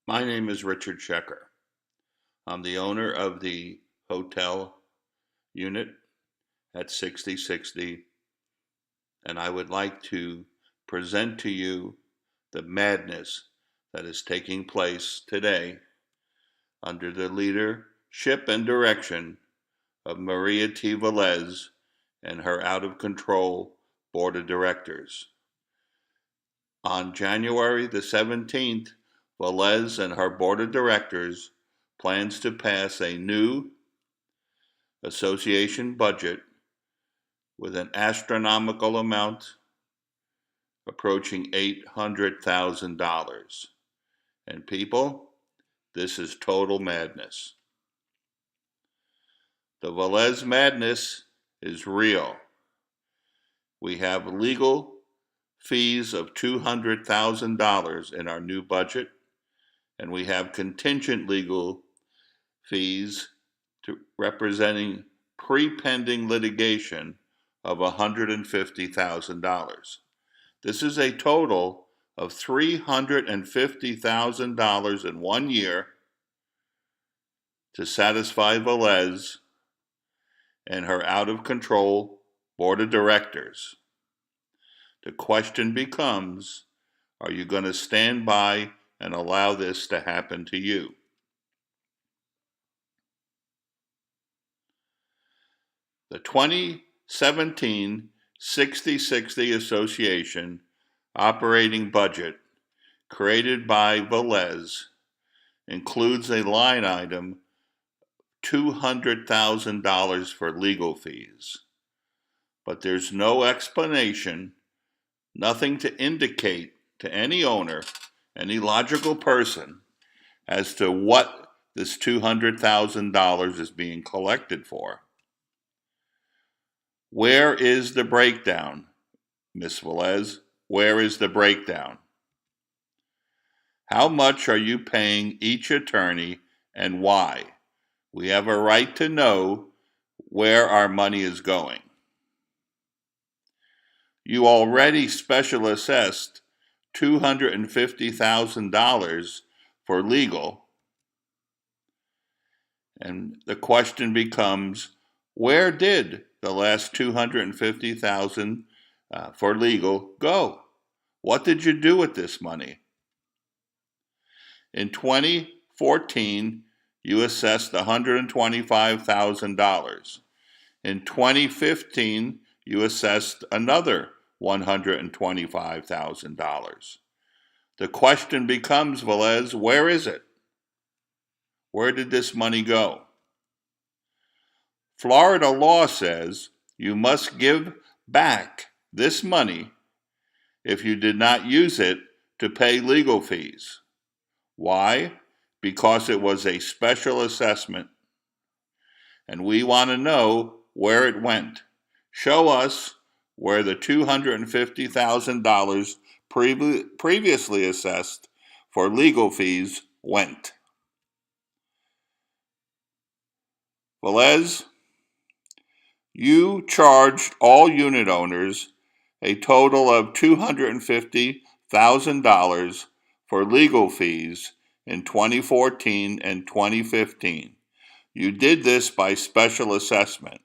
My name is Richard Shecker. I'm the owner of the hotel unit at 6060, and I would like to present to you the madness that is taking place today under the leadership and direction of Maria T. Velez and her out-of-control board of directors. On January the 17th, Velez and her board of directors plans to pass a new association budget with an astronomical amount approaching $800,000. And people, this is total madness. The Velez madness is real. We have legal fees of $200,000 in our new budget, and we have contingent legal fees representing pre-pending litigation of $150,000. This is a total of $350,000 in 1 year to satisfy Velez and her out-of-control board of directors. The question becomes, are you going to stand by and allow this to happen to you? The 2017 6060 Association operating budget created by Velez includes a line item $200,000 for legal fees, but there's no explanation, nothing to indicate to any owner, any logical person, as to what this $200,000 is being collected for. Where is the breakdown, Ms. Velez? Where is the breakdown? How much are you paying each attorney and why? We have a right to know where our money is going. You already special assessed $250,000 for legal, and the question becomes, where did the last $250,000 for legal go? What did you do with this money? In 2014, you assessed $125,000. In 2015, you assessed another $125,000. The question becomes, Velez, where is it? Where did this money go? Florida law says you must give back this money if you did not use it to pay legal fees. Why? Because it was a special assessment, and we want to know where it went. Show us where the $250,000 previously assessed for legal fees went. Velez, you charged all unit owners a total of $250,000 for legal fees in 2014 and 2015. You did this by special assessment.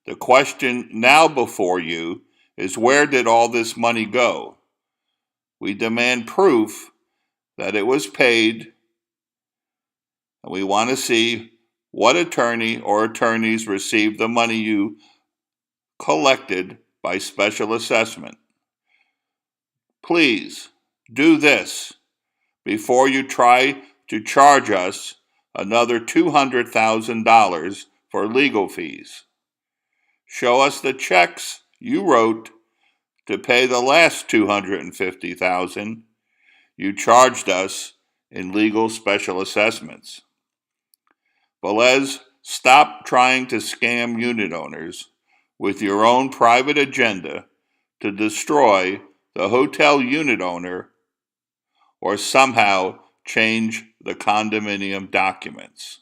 The question now before you is, where did all this money go? We demand proof that it was paid, and we want to see what attorney or attorneys received the money you collected by special assessment. Please do this before you try to charge us another $200,000 for legal fees. Show us the checks you wrote to pay the last $250,000 you charged us in legal special assessments. Velez, stop trying to scam unit owners with your own private agenda to destroy the hotel unit owner or somehow change the condominium documents.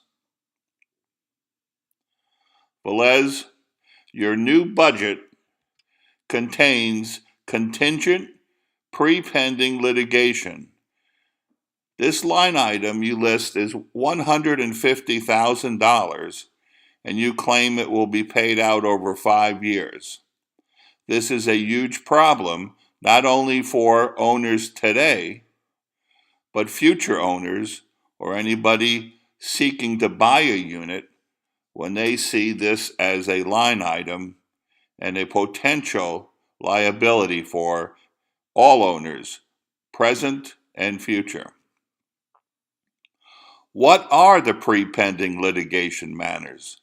Velez, your new budget contains contingent pre-pending litigation This line item you list is $150,000, and you claim it will be paid out over 5 years. This is a huge problem, not only for owners today, but future owners or anybody seeking to buy a unit when they see this as a line item and a potential liability for all owners, present and future. What are the pre-pending litigation matters?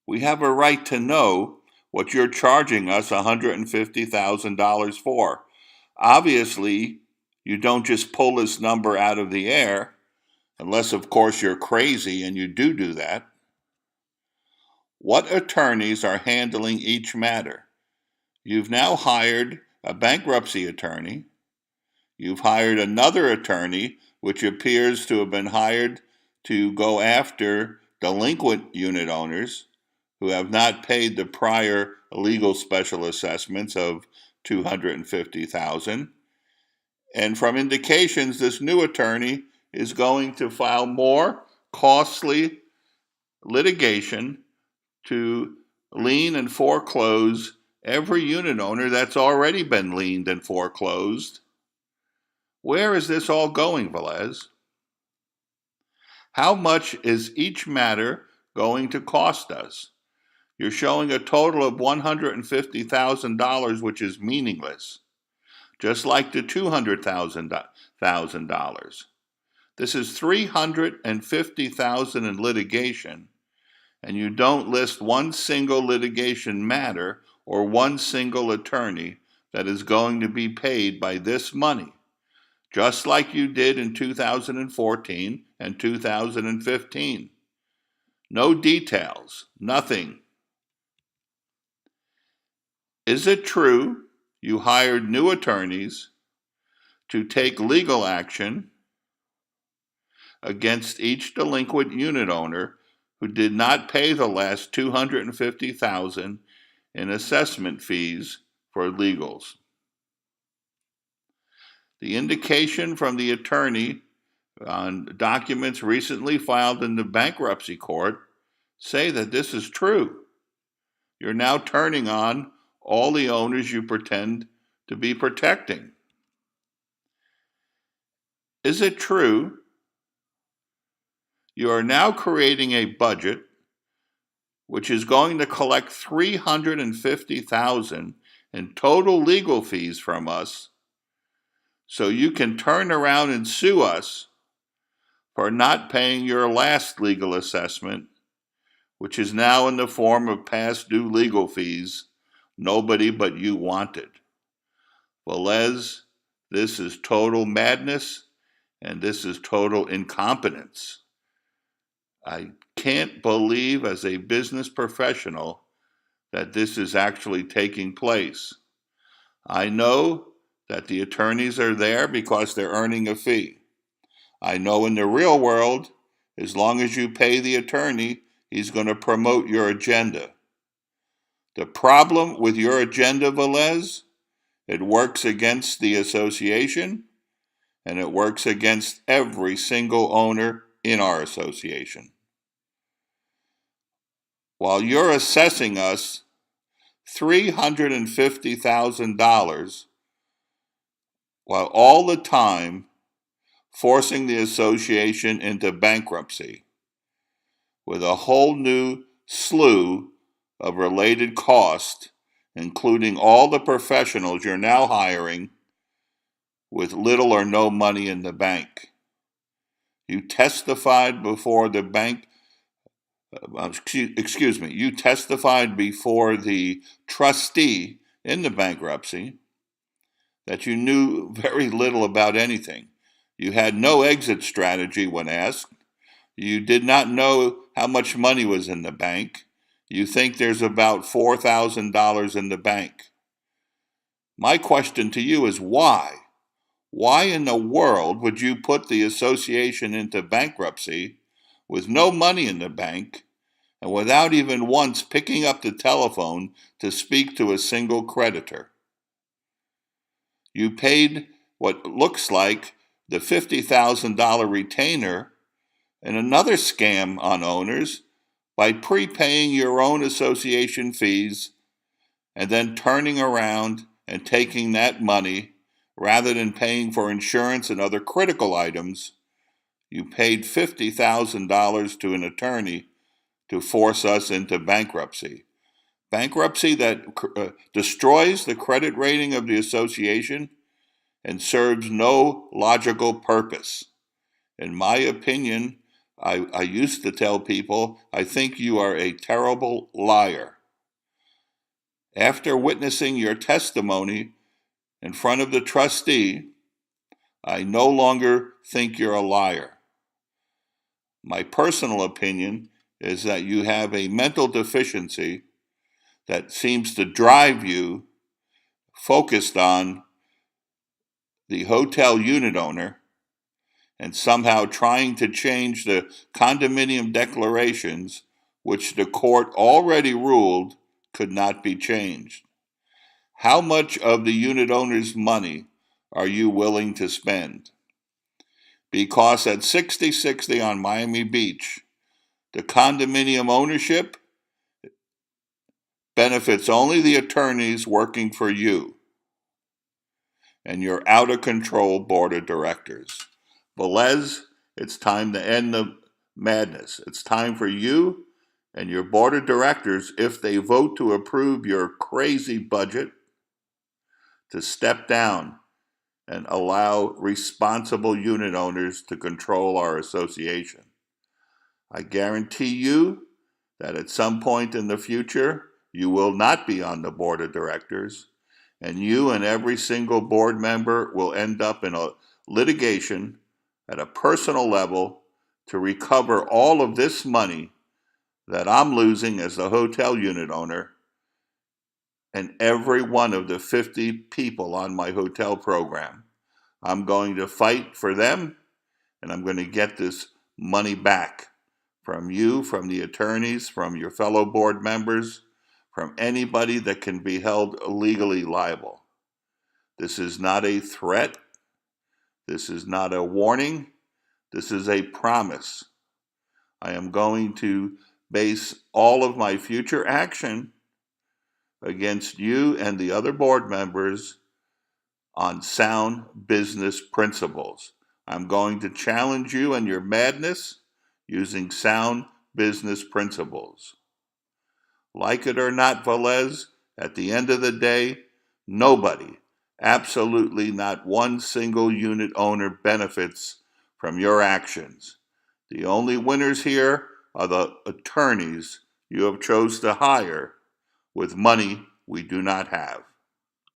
We have a right to know what you're charging us $150,000 for. Obviously, you don't just pull this number out of the air, unless, of course, you're crazy and you do that. What attorneys are handling each matter? You've now hired a bankruptcy attorney. You've hired another attorney, which appears to have been hired to go after delinquent unit owners who have not paid the prior legal special assessments of $250,000. And from indications, this new attorney is going to file more costly litigation to lien and foreclose every unit owner that's already been liened and foreclosed. Where is this all going, Velez? How much is each matter going to cost us? You're showing a total of $150,000, which is meaningless, just like the $200,000. This is $350,000 in litigation, and you don't list one single litigation matter or one single attorney that is going to be paid by this money, just like you did in 2014 and 2015. No details, nothing. Is it true you hired new attorneys to take legal action against each delinquent unit owner who did not pay the last $250,000 in assessment fees for legals? The indication from the attorney on documents recently filed in the bankruptcy court say that this is true. You're now turning on all the owners you pretend to be protecting. Is it true you are now creating a budget which is going to collect $350,000 in total legal fees from us, so you can turn around and sue us for not paying your last legal assessment, which is now in the form of past due legal fees nobody but you wanted? Velez, this is total madness, and this is total incompetence. I can't believe, as a business professional, that this is actually taking place. I know that the attorneys are there because they're earning a fee. I know in the real world, as long as you pay the attorney, he's going to promote your agenda. The problem with your agenda, Velez, it works against the association, and it works against every single owner in our association. While you're assessing us $350,000, while all the time forcing the association into bankruptcy with a whole new slew of related costs, including all the professionals you're now hiring with little or no money in the bank. You testified before the you testified before the trustee in the bankruptcy that you knew very little about anything. You had no exit strategy when asked. You did not know how much money was in the bank. You think there's about $4,000 in the bank. My question to you is why? Why in the world would you put the association into bankruptcy with no money in the bank and without even once picking up the telephone to speak to a single creditor? You paid what looks like the $50,000 retainer and another scam on owners by prepaying your own association fees and then turning around and taking that money rather than paying for insurance and other critical items. You paid $50,000 to an attorney to force us into bankruptcy. Bankruptcy that destroys the credit rating of the association and serves no logical purpose. In my opinion, I used to tell people, I think you are a terrible liar. After witnessing your testimony in front of the trustee, I no longer think you're a liar. My personal opinion is that you have a mental deficiency that seems to drive you focused on the hotel unit owner and somehow trying to change the condominium declarations, which the court already ruled could not be changed. How much of the unit owner's money are you willing to spend? Because at 6060 on Miami Beach, the condominium ownership benefits only the attorneys working for you and your out-of-control board of directors. Velez, it's time to end the madness. It's time for you and your board of directors, if they vote to approve your crazy budget, to step down and allow responsible unit owners to control our association. I guarantee you that at some point in the future, you will not be on the board of directors, and you and every single board member will end up in a litigation at a personal level to recover all of this money that I'm losing as the hotel unit owner and every one of the 50 people on my hotel program. I'm going to fight for them, and I'm going to get this money back from you, from the attorneys, from your fellow board members, from anybody that can be held legally liable. This is not a threat. This is not a warning. This is a promise. I am going to base all of my future action against you and the other board members on sound business principles. I'm going to challenge you and your madness using sound business principles. Like it or not, Velez, at the end of the day, nobody, absolutely not one single unit owner benefits from your actions. The only winners here are the attorneys you have chose to hire with money we do not have.